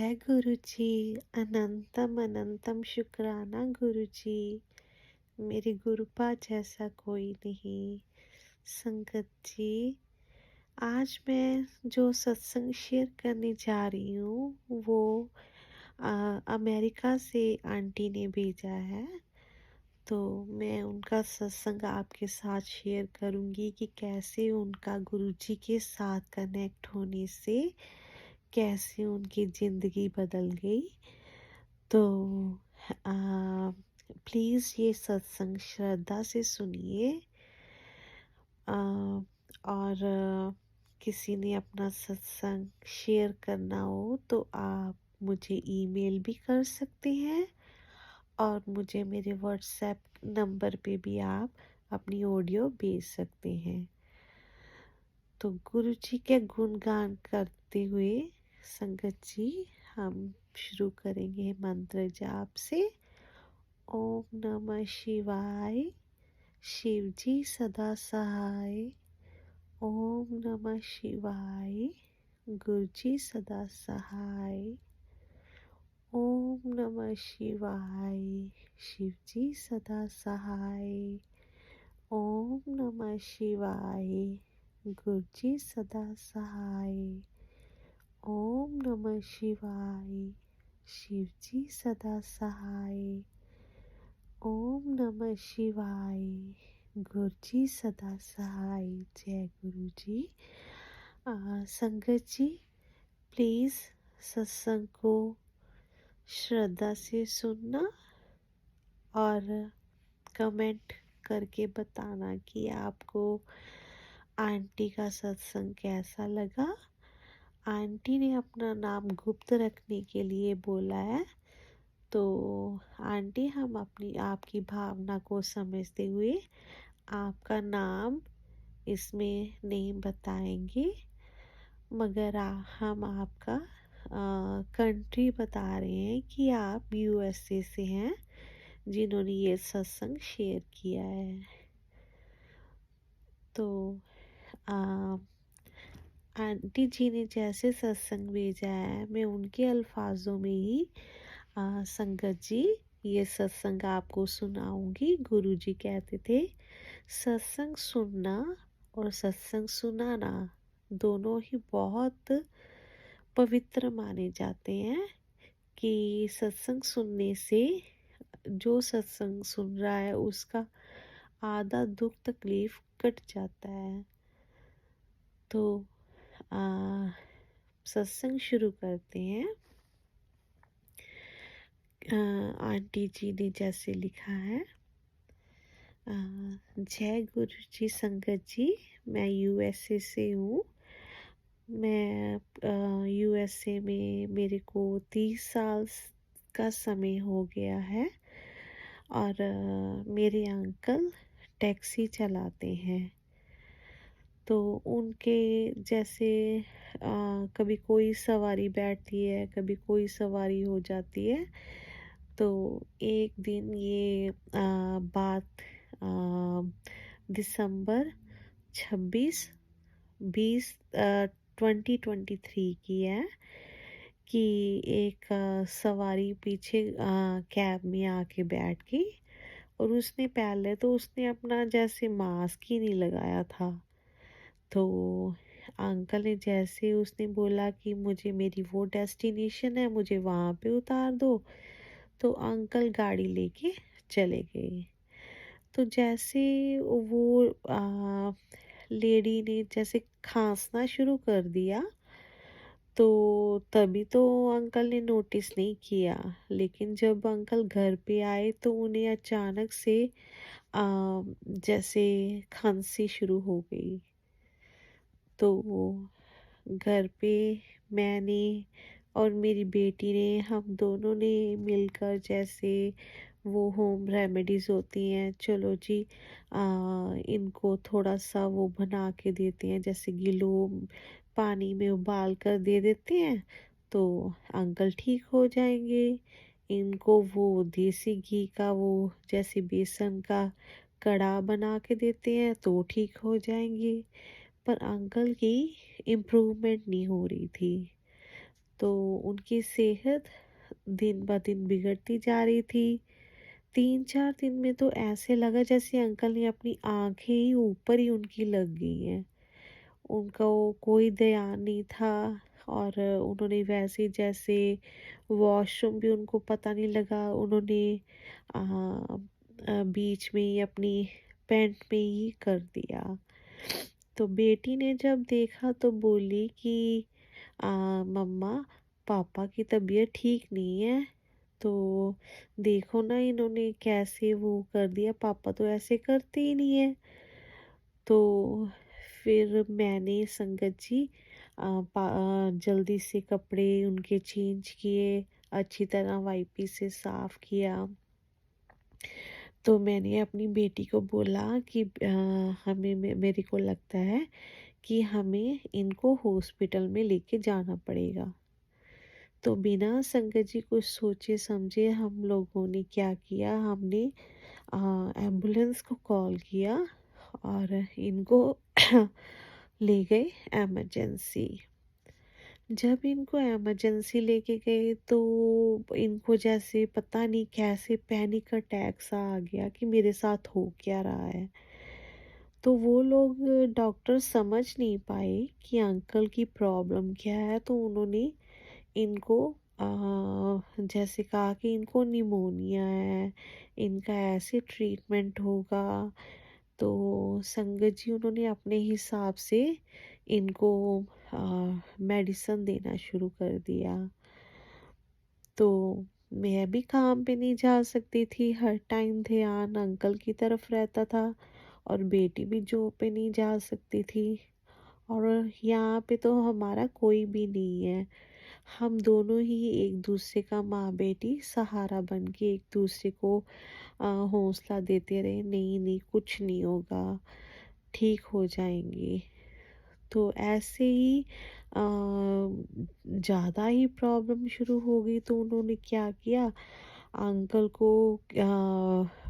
जय गुरु जी। अनंतम अनंतम शुक्राना गुरु जी। मेरे गुरुपा जैसा कोई नहीं। संगत जी, आज मैं जो सत्संग शेयर करने जा रही हूँ वो अमेरिका से आंटी ने भेजा है। तो मैं उनका सत्संग आपके साथ शेयर करूँगी कि कैसे उनका गुरुजी के साथ कनेक्ट होने से कैसे उनकी ज़िंदगी बदल गई। तो प्लीज़ ये सत्संग श्रद्धा से सुनिए। और किसी ने अपना सत्संग शेयर करना हो तो आप मुझे ईमेल भी कर सकते हैं और मुझे मेरे व्हाट्सएप नंबर पे भी आप अपनी ऑडियो भेज सकते हैं। तो गुरु जी के गुणगान करते हुए संगत जी हम शुरू करेंगे मंत्र जाप से। ओम नमः शिवाय। शिव जी सदा सहाय। ओम नमः शिवाय। गुरु जी सदा सहाय। ओम नमः शिवाय। शिव जी सदा सहाय। ओम नमः शिवाय। गुरु जी सदा सहाय। ओम नमः शिवाय। शिव जी सदा सहाय। ओम नमः शिवाय। गुरु जी सदा सहाय। जय गुरु जी। संगत जी, प्लीज़ सत्संग को श्रद्धा से सुनना और कमेंट करके बताना कि आपको आंटी का सत्संग कैसा लगा। आंटी ने अपना नाम गुप्त रखने के लिए बोला है, तो आंटी हम अपनी आपकी भावना को समझते हुए आपका नाम इसमें नहीं बताएंगे, मगर हम आपका कंट्री बता रहे हैं कि आप यूएसए से हैं जिन्होंने ये सत्संग शेयर किया है। तो आंटी जी ने जैसे सत्संग भेजा है मैं उनके अल्फाजों में ही संगत जी ये सत्संग आपको सुनाऊंगी। गुरु जी कहते थे सत्संग सुनना और सत्संग सुनाना दोनों ही बहुत पवित्र माने जाते हैं कि सत्संग सुनने से जो सत्संग सुन रहा है उसका आधा दुख तकलीफ कट जाता है। तो सत्संग शुरू करते हैं। आंटी जी ने जैसे लिखा है। जय गुरु जी। संगत जी, मैं यूएसए से हूँ। मैं यूएसए में मेरे को 30 साल का समय हो गया है और मेरे अंकल टैक्सी चलाते हैं। तो उनके जैसे कभी कोई सवारी बैठती है, कभी कोई सवारी हो जाती है। तो एक दिन ये बात दिसंबर 26-20 2023 की है कि एक सवारी पीछे कैब में आके बैठ गई और उसने पहले तो उसने अपना जैसे मास्क ही नहीं लगाया था। तो अंकल ने जैसे उसने बोला कि मुझे मेरी वो डेस्टिनेशन है, मुझे वहाँ पे उतार दो, तो अंकल गाड़ी लेके चले गए। तो जैसे वो लेडी ने जैसे खांसना शुरू कर दिया, तो तभी तो अंकल ने नोटिस नहीं किया, लेकिन जब अंकल घर पे आए तो उन्हें अचानक से जैसे खांसी शुरू हो गई। तो घर पे मैंने और मेरी बेटी ने हम दोनों ने मिलकर जैसे वो होम रेमेडीज होती हैं, चलो जी इनको थोड़ा सा वो बना के देते हैं, जैसे गिलो पानी में उबाल कर दे देते हैं तो अंकल ठीक हो जाएंगे। इनको वो देसी घी का वो जैसे बेसन का कड़ा बना के देते हैं तो ठीक हो जाएंगे। पर अंकल की इम्प्रूवमेंट नहीं हो रही थी। तो उनकी सेहत दिन ब दिन बिगड़ती जा रही थी। 3-4 दिन में तो ऐसे लगा जैसे अंकल ने अपनी आँखें ही ऊपर ही उनकी लग गई हैं। उनका वो कोई ध्यान नहीं था, और उन्होंने वैसे जैसे वॉशरूम भी उनको पता नहीं लगा, उन्होंने बीच में ही अपनी पैंट में ही कर दिया। तो बेटी ने जब देखा तो बोली कि मम्मा, पापा की तबीयत ठीक नहीं है। तो देखो ना इन्होंने कैसे वो कर दिया, पापा तो ऐसे करते ही नहीं है। तो फिर मैंने संगत जी जल्दी से कपड़े उनके चेंज किए, अच्छी तरह वाइपी से साफ किया। तो मैंने अपनी बेटी को बोला कि मेरे को लगता है कि हमें इनको हॉस्पिटल में लेके जाना पड़ेगा। तो बिना संगत जी कुछ सोचे समझे हम लोगों ने क्या किया, हमने एम्बुलेंस को कॉल किया और इनको ले गए इमरजेंसी। जब इनको इमरजेंसी लेके गए तो इनको जैसे पता नहीं कैसे पैनिक अटैक सा आ गया कि मेरे साथ हो क्या रहा है। तो वो लोग डॉक्टर समझ नहीं पाए कि अंकल की प्रॉब्लम क्या है, तो उन्होंने इनको जैसे कहा कि इनको निमोनिया है, इनका ऐसे ट्रीटमेंट होगा। तो संगत जी उन्होंने अपने हिसाब से इनको मेडिसिन देना शुरू कर दिया। तो मैं भी काम पे नहीं जा सकती थी, हर टाइम ध्यान अंकल की तरफ रहता था, और बेटी भी जॉब पे नहीं जा सकती थी। और यहाँ पे तो हमारा कोई भी नहीं है, हम दोनों ही एक दूसरे का माँ बेटी सहारा बन के एक दूसरे को हौसला देते रहे, नहीं नहीं कुछ नहीं होगा, ठीक हो जाएंगे। तो ऐसे ही ज़्यादा ही प्रॉब्लम शुरू हो गई, तो उन्होंने क्या किया, अंकल को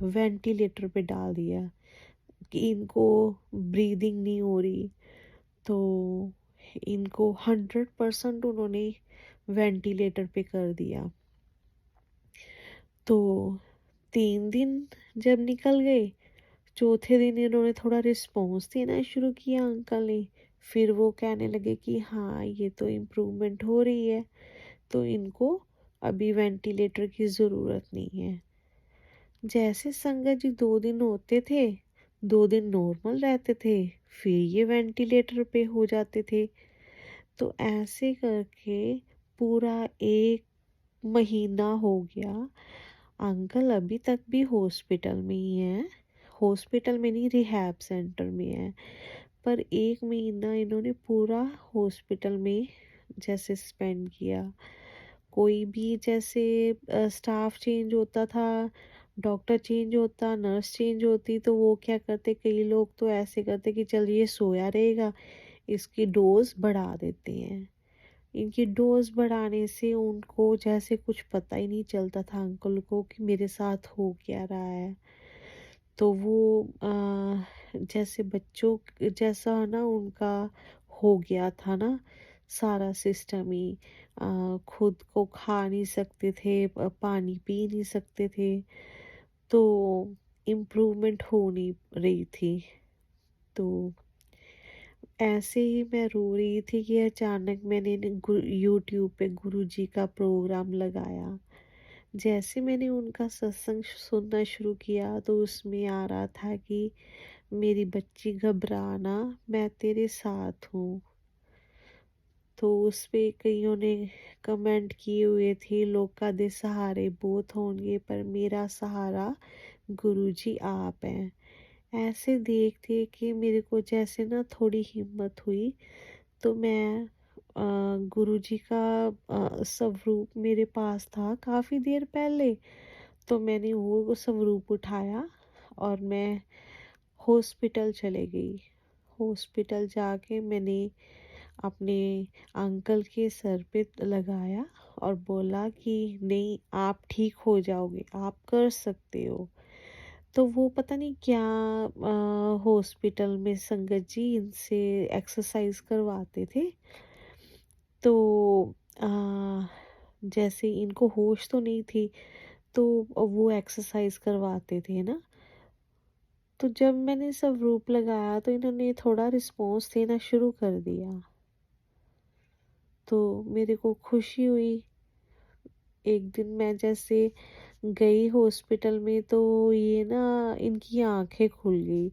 वेंटिलेटर पे डाल दिया कि इनको ब्रीदिंग नहीं हो रही। तो इनको 100% उन्होंने वेंटिलेटर पे कर दिया। तो 3 दिन जब निकल गए, चौथे दिन इन्होंने थोड़ा रिस्पॉन्स देना शुरू किया अंकल ने। फिर वो कहने लगे कि हाँ ये तो इम्प्रूवमेंट हो रही है, तो इनको अभी वेंटिलेटर की ज़रूरत नहीं है। जैसे संगत जी 2 दिन होते थे, 2 दिन नॉर्मल रहते थे, फिर ये वेंटिलेटर पे हो जाते थे। तो ऐसे करके पूरा 1 महीना हो गया। अंकल अभी तक भी हॉस्पिटल में ही है, हॉस्पिटल में नहीं, रिहैब सेंटर में है। पर 1 महीना इन्होंने पूरा हॉस्पिटल में जैसे स्पेंड किया। कोई भी जैसे स्टाफ चेंज होता था, डॉक्टर चेंज होता, नर्स चेंज होती, तो वो क्या करते, कई लोग तो ऐसे करते कि चल ये सोया रहेगा, इसकी डोज बढ़ा देते हैं। इनकी डोज बढ़ाने से उनको जैसे कुछ पता ही नहीं चलता था अंकल को कि मेरे साथ हो क्या रहा है। तो वो जैसे बच्चों जैसा ना उनका हो गया था ना, सारा सिस्टम ही खुद को खा नहीं सकते थे, पानी पी नहीं सकते थे। तो इम्प्रूवमेंट हो नहीं रही थी। तो ऐसे ही मैं रो रही थी कि अचानक मैंने यूट्यूब पे गुरुजी का प्रोग्राम लगाया। जैसे मैंने उनका सत्संग सुनना शुरू किया तो उसमें आ रहा था कि मेरी बच्ची घबराना, मैं तेरे साथ हूँ। तो उस पे कईयों ने कमेंट किए हुए थे, लोग का दे सहारे बहुत होंगे पर मेरा सहारा गुरुजी आप हैं। ऐसे देख देख के मेरे को जैसे ना थोड़ी हिम्मत हुई। तो मैं गुरुजी का स्वरूप मेरे पास था काफ़ी देर पहले, तो मैंने वो स्वरूप उठाया और मैं हॉस्पिटल चले गई। हॉस्पिटल जाके मैंने अपने अंकल के सर पे लगाया और बोला कि नहीं, आप ठीक हो जाओगे, आप कर सकते हो। तो वो पता नहीं क्या हॉस्पिटल में संगत जी इनसे एक्सरसाइज करवाते थे। तो जैसे इनको होश तो नहीं थी, तो वो एक्सरसाइज करवाते थे ना। तो जब मैंने स्वरूप लगाया तो इन्होंने थोड़ा रिस्पॉन्स देना शुरू कर दिया। तो मेरे को खुशी हुई। एक दिन मैं जैसे गई हॉस्पिटल में, तो ये ना इनकी आंखें खुल गई।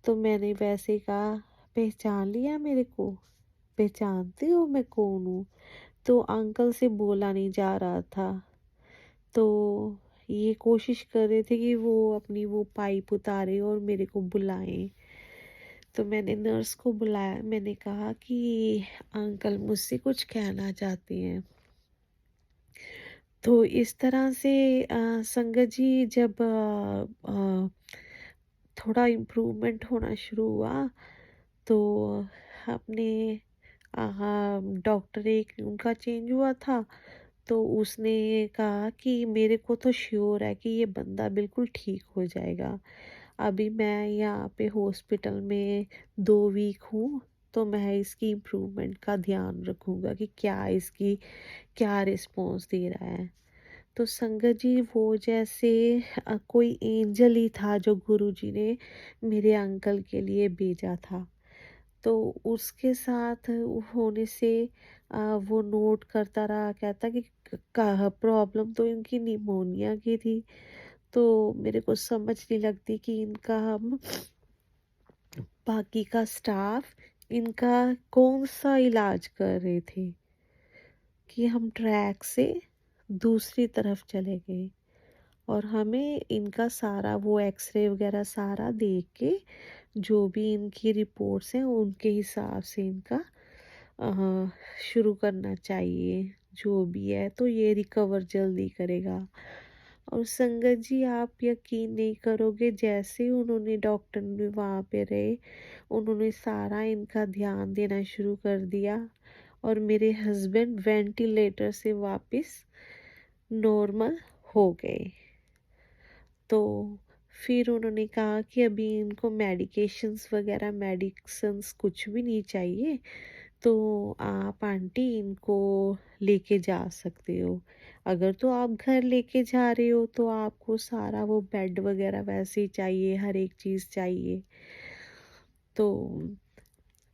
तो मैंने वैसे कहा, पहचान लिया मेरे को, पहचानते हो मैं कौन हूँ? तो अंकल से बोला नहीं जा रहा था। तो ये कोशिश कर रहे थे कि वो अपनी वो पाइप उतारे और मेरे को बुलाएं। तो मैंने नर्स को बुलाया, मैंने कहा कि अंकल मुझसे कुछ कहना चाहते हैं। तो इस तरह से संगत जी, जब थोड़ा इम्प्रूवमेंट होना शुरू हुआ, तो अपने डॉक्टर एक उनका चेंज हुआ था। तो उसने कहा कि मेरे को तो श्योर है कि ये बंदा बिल्कुल ठीक हो जाएगा। अभी मैं यहाँ पे हॉस्पिटल में 2 वीक हूँ, तो मैं इसकी इम्प्रूवमेंट का ध्यान रखूँगा कि क्या इसकी क्या रिस्पॉन्स दे रहा है। तो संगत जी, वो जैसे कोई एंजल ही था जो गुरुजी ने मेरे अंकल के लिए भेजा था। तो उसके साथ होने से वो नोट करता रहा, कहता कि प्रॉब्लम तो इनकी निमोनिया की थी। तो मेरे को समझ नहीं लगती कि इनका हम बाकी का स्टाफ इनका कौन सा इलाज कर रहे थे, कि हम ट्रैक से दूसरी तरफ चले गए और हमें इनका सारा वो एक्सरे वगैरह सारा देख के जो भी इनकी रिपोर्ट्स हैं उनके हिसाब से इनका अ, शुरू करना चाहिए। जो भी है तो ये रिकवर जल्दी करेगा। और संगत जी, आप यकीन नहीं करोगे, जैसे ही उन्होंने डॉक्टर ने वहाँ पे रहे, उन्होंने सारा इनका ध्यान देना शुरू कर दिया। और मेरे हस्बैंड वेंटिलेटर से वापस नॉर्मल हो गए। तो फिर उन्होंने कहा कि अभी इनको मेडिकेशंस वगैरह मेडिसिन्स कुछ भी नहीं चाहिए, तो आप आंटी इनको लेके जा सकते हो। अगर तो आप घर लेके जा रहे हो तो आपको सारा वो बेड वगैरह वैसे ही चाहिए, हर एक चीज़ चाहिए। तो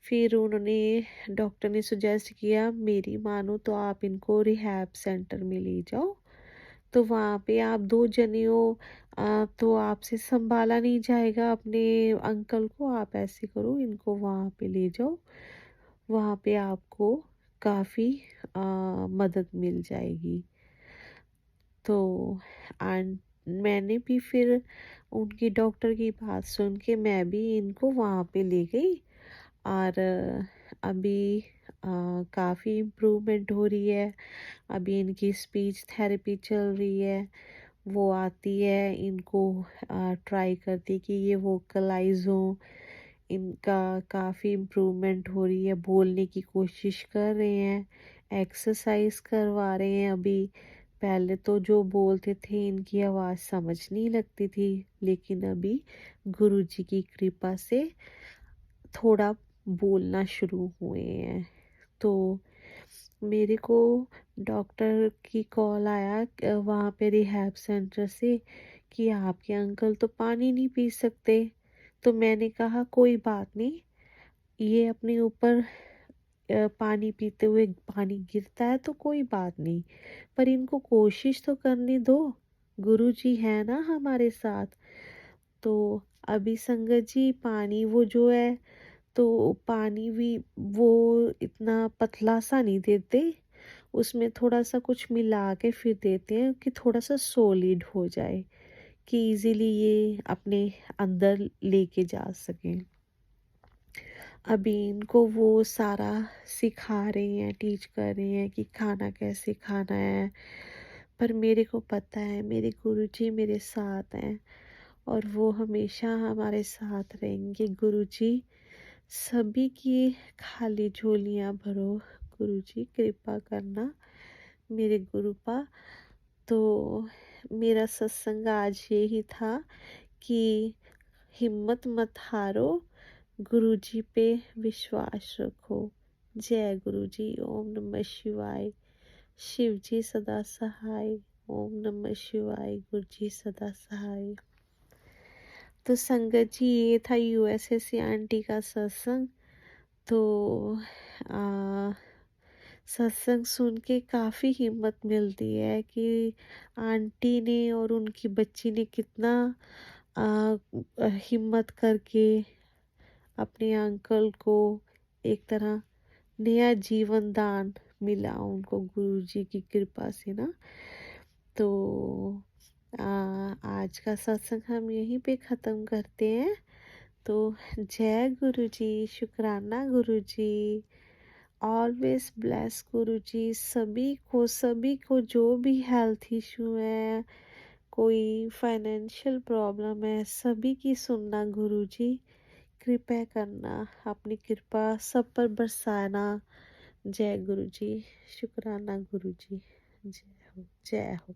फिर उन्होंने डॉक्टर ने सजेस्ट किया, मेरी मानो तो आप इनको रिहैब सेंटर में ले जाओ। तो वहाँ पे आप 2 जने हो, तो आपसे सँभाला नहीं जाएगा अपने अंकल को। आप ऐसे करो, इनको वहाँ पे ले जाओ, वहाँ पे आपको काफ़ी मदद मिल जाएगी। तो एंड मैंने भी फिर उनकी डॉक्टर की बात सुन के मैं भी इनको वहाँ पे ले गई। और अभी काफ़ी इम्प्रूवमेंट हो रही है। अभी इनकी स्पीच थेरेपी चल रही है, वो आती है, इनको ट्राई करती कि ये वोकलाइज हो। इनका काफ़ी इम्प्रूवमेंट हो रही है, बोलने की कोशिश कर रहे हैं, एक्सरसाइज करवा रहे हैं अभी। पहले तो जो बोलते थे इनकी आवाज़ समझ नहीं लगती थी, लेकिन अभी गुरुजी की कृपा से थोड़ा बोलना शुरू हुए हैं। तो मेरे को डॉक्टर की कॉल आया वहाँ पे रिहैब सेंटर से, कि आपके अंकल तो पानी नहीं पी सकते। तो मैंने कहा कोई बात नहीं, ये अपने ऊपर पानी पीते हुए पानी गिरता है तो कोई बात नहीं, पर इनको कोशिश तो करने दो, गुरुजी है ना हमारे साथ। तो अभी संगत जी, पानी वो जो है, तो पानी भी वो इतना पतला सा नहीं देते, उसमें थोड़ा सा कुछ मिला के फिर देते हैं कि थोड़ा सा सॉलिड हो जाए, कि इजीली ये अपने अंदर लेके जा सकें। अभी इनको वो सारा सिखा रहे हैं, टीच कर रहे हैं कि खाना कैसे खाना है। पर मेरे को पता है मेरे गुरुजी मेरे साथ हैं और वो हमेशा हमारे साथ रहेंगे। गुरुजी, सभी की खाली झोलियाँ भरो, गुरुजी कृपा करना मेरे गुरुपा। तो मेरा सत्संग आज यही था कि हिम्मत मत हारो, गुरुजी पे विश्वास रखो। जय गुरुजी। ओम नमः शिवाय। शिव जी सदा सहाय। ओम नमः शिवाय। गुरु जी सदा सहाय। तो संगत जी, ये था यूएसए से आंटी का सत्संग। तो आ, सत्संग सुन के काफ़ी हिम्मत मिलती है कि आंटी ने और उनकी बच्ची ने कितना आ, हिम्मत करके अपने अंकल को एक तरह नया जीवन दान मिला उनको गुरु जी की कृपा से ना। तो आ, आज का सत्संग हम यहीं पे ख़त्म करते हैं। तो जय गुरु जी, शुक्राना गुरु जी, ऑलवेज ब्लेस गुरु जी। सभी को जो भी हेल्थ इशू है, कोई फाइनेंशियल प्रॉब्लम है, सभी की सुनना गुरु जी। कृपा करना, अपनी कृपा सब पर बरसाना। जय गुरु जी, शुक्राना गुरु जी। जय हो, जय हो।